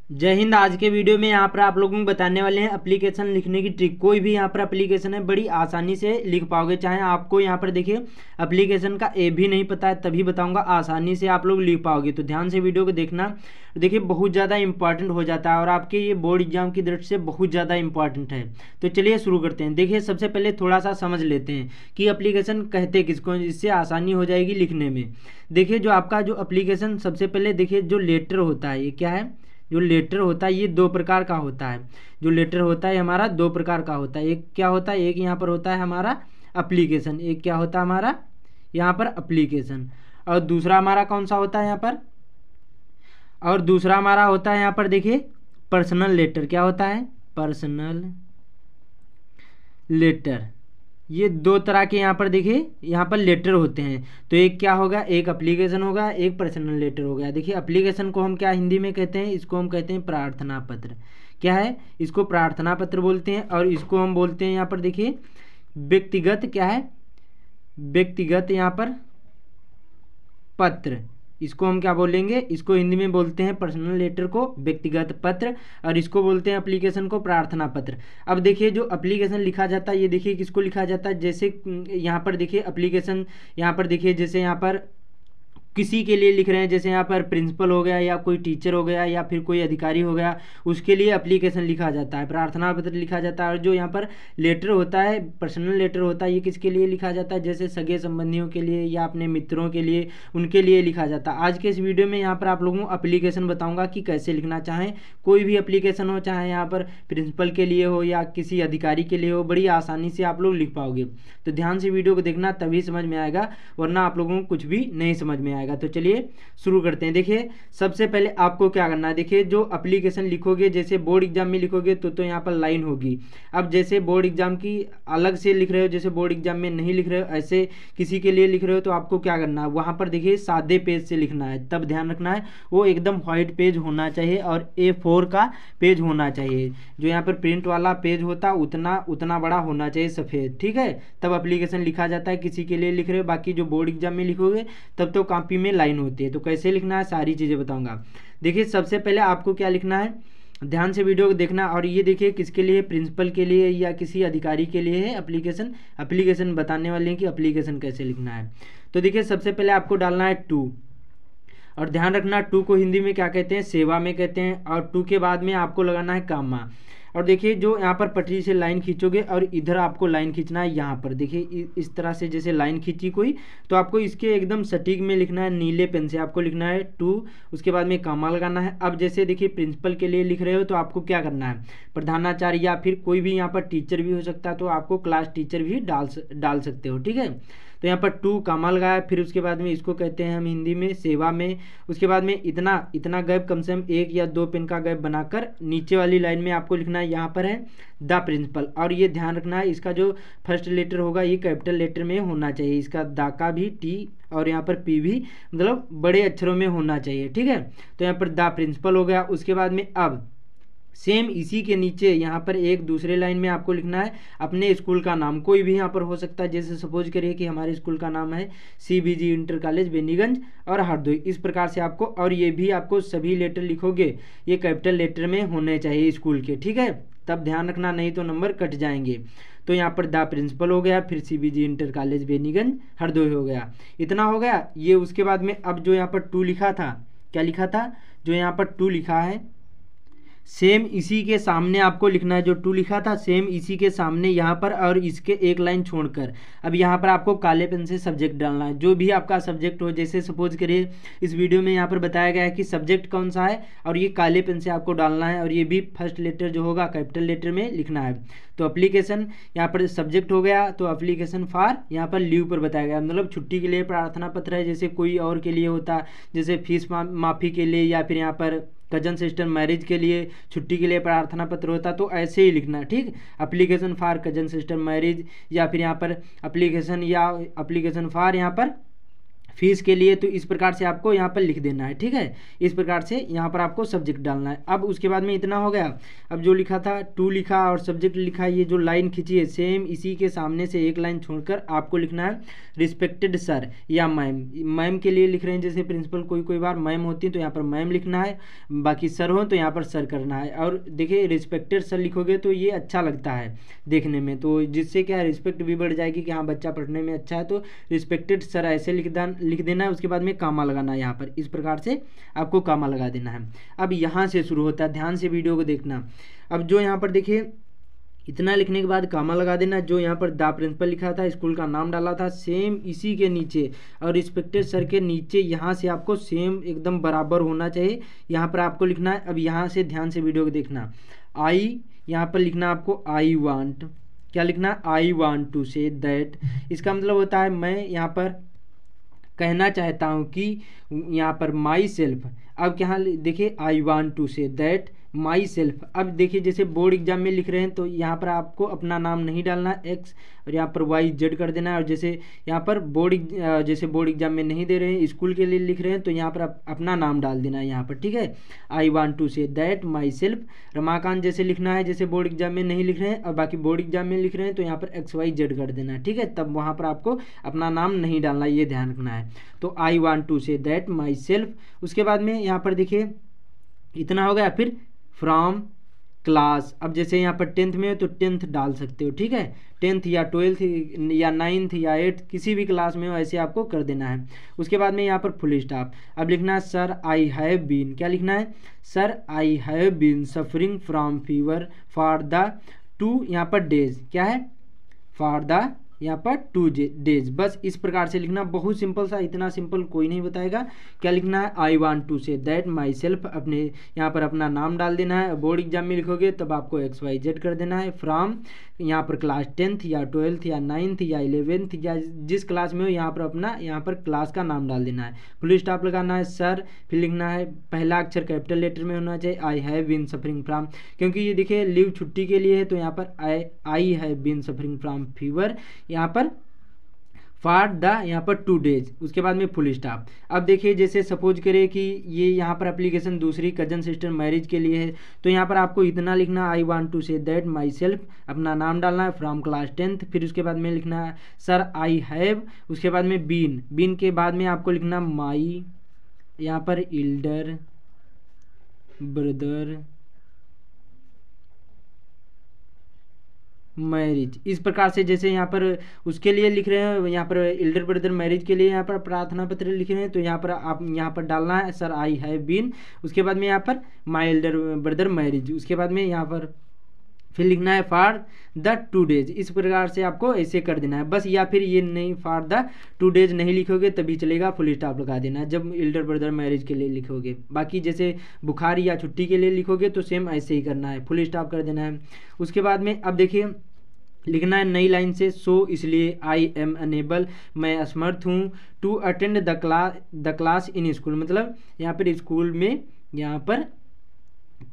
जय हिंद। आज के वीडियो में यहाँ पर आप लोगों को बताने वाले हैं एप्लीकेशन लिखने की ट्रिक। कोई भी यहाँ पर एप्लीकेशन है बड़ी आसानी से लिख पाओगे। चाहे आपको यहाँ पर देखिए एप्लीकेशन का ए भी नहीं पता है तभी बताऊंगा, आसानी से आप लोग लिख पाओगे। तो ध्यान से वीडियो को देखना। देखिए बहुत ज़्यादा इंपॉर्टेंट हो जाता है और आपके ये बोर्ड एग्जाम की दृष्टि से बहुत ज़्यादा इंपॉर्टेंट है। तो चलिए शुरू करते हैं। देखिए सबसे पहले थोड़ा सा समझ लेते हैं कि एप्लीकेशन कहते किसको, इससे आसानी हो जाएगी लिखने में। देखिए जो आपका जो एप्लीकेशन, सबसे पहले देखिए जो लेटर होता है ये क्या है, जो लेटर होता है ये दो प्रकार का होता है। जो लेटर होता है हमारा दो प्रकार का होता है। एक क्या होता है, एक यहाँ पर होता है हमारा एप्लीकेशन, एक क्या होता है हमारा यहाँ पर एप्लीकेशन। और दूसरा हमारा कौन सा होता है यहाँ पर, और दूसरा हमारा होता है यहाँ पर देखिए पर्सनल लेटर। क्या होता है, पर्सनल लेटर। ये दो तरह के यहाँ पर देखिए यहाँ पर लेटर होते हैं। तो एक क्या होगा, एक एप्लीकेशन होगा, एक पर्सनल लेटर हो गया। देखिए एप्लीकेशन को हम क्या हिंदी में कहते हैं, इसको हम कहते हैं प्रार्थना पत्र। क्या है, इसको प्रार्थना पत्र बोलते हैं। और इसको हम बोलते हैं यहाँ पर देखिए व्यक्तिगत, क्या है, व्यक्तिगत यहाँ पर पत्र। इसको हम क्या बोलेंगे, इसको हिंदी में बोलते हैं पर्सनल लेटर को व्यक्तिगत पत्र, और इसको बोलते हैं एप्लीकेशन को प्रार्थना पत्र। अब देखिए जो एप्लीकेशन लिखा जाता है ये देखिए किसको लिखा जाता है, जैसे यहाँ पर देखिए एप्लीकेशन, यहाँ पर देखिए जैसे यहाँ पर किसी के लिए लिख रहे हैं, जैसे यहाँ पर प्रिंसिपल हो गया या कोई टीचर हो गया या फिर कोई अधिकारी हो गया, उसके लिए एप्लीकेशन लिखा जाता है, प्रार्थना पत्र लिखा जाता है। और जो यहाँ पर लेटर होता है, पर्सनल लेटर होता है, ये किसके लिए लिखा जाता है, जैसे सगे संबंधियों के लिए या अपने मित्रों के लिए, उनके लिए लिखा जाता है। आज के इस वीडियो में यहाँ पर आप लोगों को एप्लीकेशन बताऊँगा कि कैसे लिखना, चाहें कोई भी एप्लीकेशन हो, चाहे यहाँ पर प्रिंसिपल के लिए हो या किसी अधिकारी के लिए हो, बड़ी आसानी से आप लोग लिख पाओगे। तो ध्यान से वीडियो को देखना तभी समझ में आएगा, वरना आप लोगों को कुछ भी नहीं समझ में आएगा। तो चलिए शुरू करते हैं। देखिए सबसे पहले आपको क्या करना है, देखिए जो एप्लीकेशन लिखोगे जैसे बोर्ड एग्जाम में लिखोगे तो यहाँ पर लाइन होगी। अब जैसे बोर्ड एग्जाम की अलग से लिख रहे हो, जैसे बोर्ड एग्जाम में नहीं लिख रहे हो, ऐसे किसी के लिए लिख रहे हो, तो आपको क्या करना है, वहाँ पर देखिए सादे पेज से लिखना है। तब ध्यान रखना है वो एकदम व्हाइट पेज होना चाहिए और A4 का पेज होना चाहिए। जो यहाँ पर प्रिंट वाला पेज होता उतना उतना बड़ा होना चाहिए, सफ़ेद, ठीक है। तब एप्लीकेशन लिखा जाता है, किसी के लिए लिख रहे हो। बाकी जो बोर्ड एग्जाम में लिखोगे तब तो कॉपी में लाइन होती है। तो कैसे लिखना है सारी चीज़ें बताऊंगा। देखिए सबसे पहले आपको क्या लिखना है, ध्यान से वीडियो को देखना। और ये देखिए किसके लिए, प्रिंसिपल के लिए या किसी अधिकारी के लिए है एप्लीकेशन। एप्लीकेशन बताने वाले हैं कि एप्लीकेशन कैसे लिखना है। तो देखिए सबसे पहले आपको डालना है टू, और ध्यान रखना टू को हिंदी में क्या कहते हैं, सेवा में कहते हैं। और टू के बाद में आपको लगाना है कामा। और देखिए जो यहाँ पर पटरी से लाइन खींचोगे और इधर आपको लाइन खींचना है, यहाँ पर देखिए इस तरह से जैसे लाइन खींची कोई, तो आपको इसके एकदम सटीक में लिखना है, नीले पेन से आपको लिखना है टू, उसके बाद में कामा लगाना है। अब जैसे देखिए प्रिंसिपल के लिए लिख रहे हो तो आपको क्या करना है, प्रधानाचार्य या फिर कोई भी यहाँ पर टीचर भी हो सकता है, तो आपको क्लास टीचर भी डाल सकते हो, ठीक है। तो यहाँ पर टू कामा लगाया, फिर उसके बाद में इसको कहते हैं हम हिंदी में सेवा में। उसके बाद में इतना इतना गैप, कम से कम 1 या 2 पेन का गैप बनाकर नीचे वाली लाइन में आपको लिखना है, यहाँ पर है द प्रिंसिपल। और ये ध्यान रखना है इसका जो फर्स्ट लेटर होगा ये कैपिटल लेटर में होना चाहिए, इसका दा का भी टी और यहाँ पर पी भी मतलब बड़े अक्षरों में होना चाहिए, ठीक है। तो यहाँ पर द प्रिंसिपल हो गया। उसके बाद में अब सेम इसी के नीचे यहाँ पर एक दूसरे लाइन में आपको लिखना है अपने स्कूल का नाम, कोई भी यहाँ पर हो सकता है। जैसे सपोज करिए कि हमारे स्कूल का नाम है CBG इंटर कॉलेज बेनीगंज और हरदोई, इस प्रकार से आपको, और ये भी आपको सभी लेटर लिखोगे ये कैपिटल लेटर में होने चाहिए स्कूल के, ठीक है। तब ध्यान रखना, नहीं तो नंबर कट जाएंगे। तो यहाँ पर द प्रिंसिपल हो गया, फिर CBG inter college Beniganj Hardoi हो गया, इतना हो गया ये। उसके बाद में अब जो यहाँ पर टू लिखा था, क्या लिखा था, जो यहाँ पर टू लिखा है सेम इसी के सामने आपको लिखना है, जो टू लिखा था सेम इसी के सामने यहाँ पर, और इसके एक लाइन छोड़कर अब यहाँ पर आपको काले पेन से सब्जेक्ट डालना है, जो भी आपका सब्जेक्ट हो। जैसे सपोज करिए इस वीडियो में यहाँ पर बताया गया है कि सब्जेक्ट कौन सा है, और ये काले पेन से आपको डालना है, और ये भी फर्स्ट लेटर जो होगा कैपिटल लेटर में लिखना है। तो एप्लीकेशन यहाँ पर सब्जेक्ट हो गया, तो एप्लीकेशन फॉर यहाँ पर लीव पर बताया गया, मतलब छुट्टी के लिए प्रार्थना पत्र है, जैसे कोई और के लिए होता, जैसे फीस माफ़ी के लिए या फिर यहाँ पर कजन सिस्टर मैरिज के लिए छुट्टी के लिए प्रार्थना पत्र होता, तो ऐसे ही लिखना, ठीक। Application for cousin sister marriage, या फिर यहाँ पर एप्लीकेशन, या एप्लीकेशन फॉर यहाँ पर फीस के लिए, तो इस प्रकार से आपको यहाँ पर लिख देना है। ठीक है, इस प्रकार से यहाँ पर आपको सब्जेक्ट डालना है। अब उसके बाद में इतना हो गया। अब जो लिखा था टू लिखा और सब्जेक्ट लिखा, ये जो लाइन खींची है सेम इसी के सामने से एक लाइन छोड़कर आपको लिखना है रिस्पेक्टेड सर या मैम। मैम के लिए लिख रहे हैं, जैसे प्रिंसिपल कोई बार मैम होती है तो यहाँ पर मैम लिखना है, बाकी सर हो तो यहाँ पर सर करना है। और देखिए रिस्पेक्टेड सर लिखोगे तो ये अच्छा लगता है देखने में, तो जिससे क्या रिस्पेक्ट भी बढ़ जाएगी कि हाँ बच्चा पढ़ने में अच्छा है। तो रिस्पेक्टेड सर ऐसे लिख देना है, उसके बाद में कामा लगाना है यहाँ पर, इस प्रकार से आपको कामा लगा देना है। अब यहाँ से शुरू होता है, ध्यान से वीडियो को देखना। अब जो यहाँ पर देखिए इतना लिखने के बाद कामा लगा देना। जो यहाँ पर द प्रिंसिपल लिखा था, स्कूल का नाम डाला था, सेम इसी के नीचे और रिस्पेक्टेड सर के नीचे यहाँ से आपको सेम एकदम बराबर होना चाहिए, यहाँ पर आपको लिखना है। अब यहाँ से ध्यान से वीडियो को देखना। आई यहाँ पर लिखना आपको आई वांट, क्या लिखना, I want to say that. इसका मतलब होता है मैं यहाँ पर कहना चाहता हूँ कि यहाँ पर माई सेल्फ। अब क्या देखिए I want to say that myself. अब देखिए जैसे बोर्ड एग्जाम में लिख रहे हैं तो यहाँ पर आपको अपना नाम नहीं डालना एक्स और यहाँ पर वाई जेड कर देना है। और जैसे यहाँ पर जैसे बोर्ड एग्जाम में नहीं दे रहे हैं, स्कूल के लिए लिख रहे हैं तो यहाँ पर अपना नाम डाल देना है यहाँ पर। ठीक है, I want to say that myself Ramakant जैसे लिखना है, जैसे बोर्ड एग्जाम में नहीं लिख रहे हैं और बाकी बोर्ड एग्जाम में लिख रहे हैं तो यहाँ पर एक्स वाई जेड कर देना है। ठीक है, तब वहाँ पर आपको अपना नाम नहीं डालना, ये ध्यान रखना है। तो I want to say that myself. उसके बाद में यहाँ पर देखिए इतना हो गया। फिर फ्रॉम क्लास, अब जैसे यहाँ पर 10th में हो तो 10th डाल सकते हो। ठीक है, 10th या 12th या 9th या 8th किसी भी क्लास में हो ऐसे आपको कर देना है। उसके बाद में यहाँ पर फुल स्टॉप। अब लिखना है सर आई हैव बीन, क्या लिखना है, sir I have been suffering from fever for the 2 यहाँ पर डेज, क्या है, फॉर द यहाँ पर 2 डेज। बस इस प्रकार से लिखना, बहुत सिंपल सा, इतना सिंपल कोई नहीं बताएगा। क्या लिखना है, I want to say that myself, अपने यहाँ पर अपना नाम डाल देना है। बोर्ड एग्जाम में लिखोगे तब आपको एक्स वाई जेड कर देना है। फ्रॉम यहाँ पर क्लास 10th या 12th या 9th या 11th या जिस क्लास में हो यहाँ पर अपना यहाँ पर क्लास का नाम डाल देना है। फुल स्टॉप लगाना है सर, फिर लिखना है पहला अक्षर कैपिटल लेटर में होना चाहिए, I have been suffering from, क्योंकि ये देखिए लीव छुट्टी के लिए है तो यहाँ पर I have been suffering from fever, यहाँ पर फॉर द यहाँ पर 2 डेज। उसके बाद में फुल स्टॉप। अब देखिए जैसे सपोज करें कि ये यहाँ पर एप्लीकेशन दूसरी कजन सिस्टर मैरिज के लिए है तो यहाँ पर आपको इतना लिखना, I want to say that myself, अपना नाम डालना है फ्रॉम क्लास 10th। फिर उसके बाद में लिखना है सर आई हैव, उसके बाद में बीन के बाद में आपको लिखना माई यहाँ पर एल्डर ब्रदर मैरिज। इस प्रकार से जैसे यहाँ पर उसके लिए लिख रहे हैं, यहाँ पर एल्डर ब्रदर मैरिज के लिए यहाँ पर प्रार्थना पत्र लिख रहे हैं तो यहाँ पर आप यहाँ पर डालना है सर आई हैव बीन, उसके बाद में यहाँ पर माई एल्डर ब्रदर मैरिज, उसके बाद में यहाँ पर फिर लिखना है फॉर द 2 डेज। इस प्रकार से आपको ऐसे कर देना है बस, या फिर ये नहीं फॉर द 2 डेज नहीं लिखोगे तभी चलेगा, फुल स्टॉप लगा देना है जब एल्डर ब्रदर मैरिज के लिए लिखोगे। बाकी जैसे बुखार या छुट्टी के लिए लिखोगे तो सेम ऐसे ही करना है, फुल स्टॉप कर देना है। उसके बाद में अब देखिए लिखना है नई लाइन से, सो इसलिए आई एम अनेबल, मैं असमर्थ हूँ, to attend the class in school, मतलब यहाँ पर स्कूल में यहाँ पर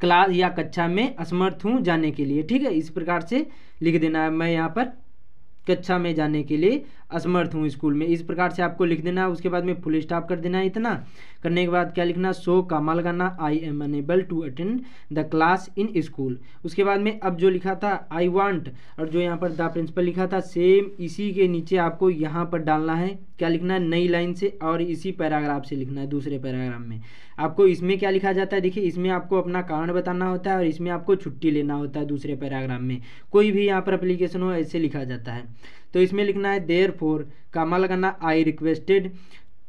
क्लास या कक्षा में असमर्थ हूँ जाने के लिए। ठीक है, इस प्रकार से लिख देना है, मैं यहाँ पर कक्षा में जाने के लिए असमर्थ हूँ स्कूल में, इस प्रकार से आपको लिख देना है। उसके बाद में फुल स्टॉप कर देना है। इतना करने के बाद क्या लिखना, सो कामा लगाना, I am unable to attend the class in school. उसके बाद में अब जो लिखा था आई वांट और जो यहाँ पर द प्रिंसिपल लिखा था सेम इसी के नीचे आपको यहाँ पर डालना है, क्या लिखना है, नई लाइन से, और इसी पैराग्राफ से लिखना है। दूसरे पैराग्राफ में आपको इसमें क्या लिखा जाता है, देखिए इसमें आपको अपना कारण बताना होता है और इसमें आपको छुट्टी लेना होता है। दूसरे पैराग्राफ में कोई भी यहाँ पर एप्लीकेशन हो ऐसे लिखा जाता है। तो इसमें लिखना है देयरफॉर कामा लगाना, I requested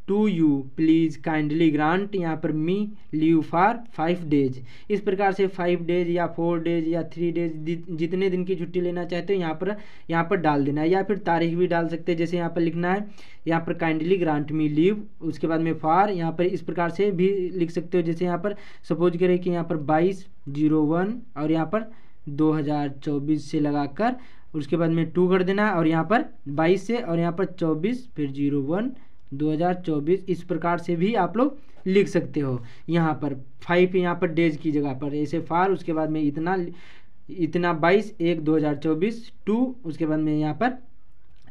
to you please kindly grant यहाँ पर मी लीव फॉर 5 डेज। इस प्रकार से 5 डेज या 4 डेज या 3 डेज जितने दिन की छुट्टी लेना चाहते हो यहाँ पर डाल देना है, या फिर तारीख भी डाल सकते हैं। जैसे यहाँ पर लिखना है यहाँ पर काइंडली ग्रांट मी लीव, उसके बाद में फॉर यहाँ पर इस प्रकार से भी लिख सकते हो। जैसे यहाँ पर सपोज करें कि यहाँ पर 22/01 और यहाँ पर 2024 से लगाकर उसके बाद में 2 कर देना और यहाँ पर 22 से और यहाँ पर 24 फिर 01 2024, इस प्रकार से भी आप लोग लिख सकते हो। यहाँ पर 5 यहाँ पर डेज की जगह पर ऐसे फॉर, उसके बाद में इतना 22/1/2024 2, उसके बाद में यहाँ पर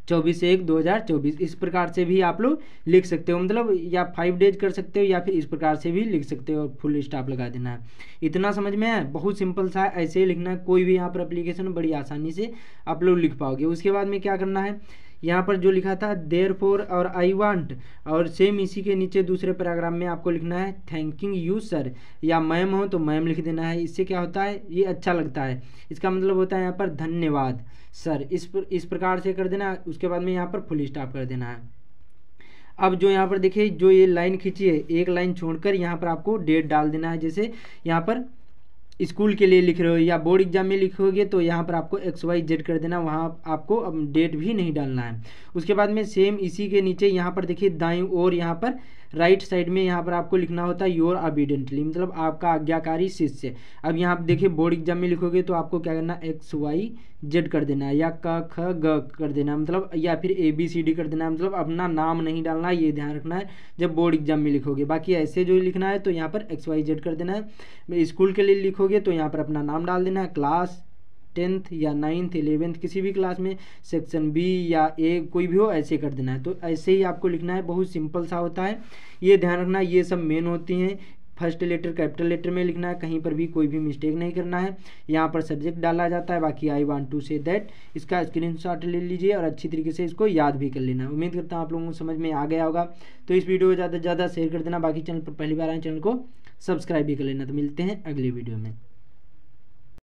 24/1/2024। इस प्रकार से भी आप लोग लिख सकते हो, मतलब या 5 डेज कर सकते हो या फिर इस प्रकार से भी लिख सकते हो, फुल स्टॉप लगा देना है। इतना समझ में आया, बहुत सिंपल सा है, ऐसे ही लिखना है। कोई भी यहाँ पर एप्लीकेशन बड़ी आसानी से आप लोग लिख पाओगे। उसके बाद में क्या करना है, यहाँ पर जो लिखा था देयरफॉर और आई वांट, और सेम इसी के नीचे दूसरे पैराग्राफ में आपको लिखना है थैंकिंग यू सर, या मैम हो तो मैम लिख देना है। इससे क्या होता है, ये अच्छा लगता है, इसका मतलब होता है यहाँ पर धन्यवाद सर, इस प्रकार से कर देना। उसके बाद में यहाँ पर फुल स्टॉप कर देना है। अब जो यहाँ पर देखिए, जो ये लाइन खींची है, एक लाइन छोड़कर यहाँ पर आपको डेट डाल देना है। जैसे यहाँ पर स्कूल के लिए लिख रहे हो या बोर्ड एग्जाम में लिखोगे तो यहाँ पर आपको XYZ कर देना, वहाँ आपको अब डेट भी नहीं डालना है। उसके बाद में सेम इसी के नीचे यहाँ पर देखिए दाईं ओर यहाँ पर राइट साइड में यहाँ पर आपको लिखना होता है योर ऑबीडेंटली, मतलब आपका आज्ञाकारी शिष्य। अब यहाँ पर देखिए बोर्ड एग्जाम में लिखोगे तो आपको क्या करना है, XYZ कर देना है, या क ख ग कर देना, मतलब या फिर ABCD कर देना, मतलब अपना नाम नहीं डालना है, ये ध्यान रखना है जब बोर्ड एग्जाम में लिखोगे। बाकी ऐसे जो लिखना है तो यहाँ पर XYZ कर देना है। स्कूल के लिए लिखोगे तो यहाँ पर अपना नाम डाल देना है, क्लास 10th या 9th 11th किसी भी क्लास में, सेक्शन B या A कोई भी हो, ऐसे कर देना है। तो ऐसे ही आपको लिखना है, बहुत सिंपल सा होता है, ये ध्यान रखना। ये सब मेन होती हैं। फर्स्ट लेटर कैपिटल लेटर में लिखना है, कहीं पर भी कोई भी मिस्टेक नहीं करना है। यहाँ पर सब्जेक्ट डाला जाता है, बाकी I want to say that, इसका स्क्रीनशॉट ले लीजिए और अच्छी तरीके से इसको याद भी कर लेना। उम्मीद करता हूँ आप लोगों को समझ में आ गया होगा। तो इस वीडियो को ज़्यादा से ज़्यादा शेयर कर देना, बाकी चैनल पर पहली बार आए चैनल को सब्सक्राइब भी कर लेना। तो मिलते हैं अगली वीडियो में।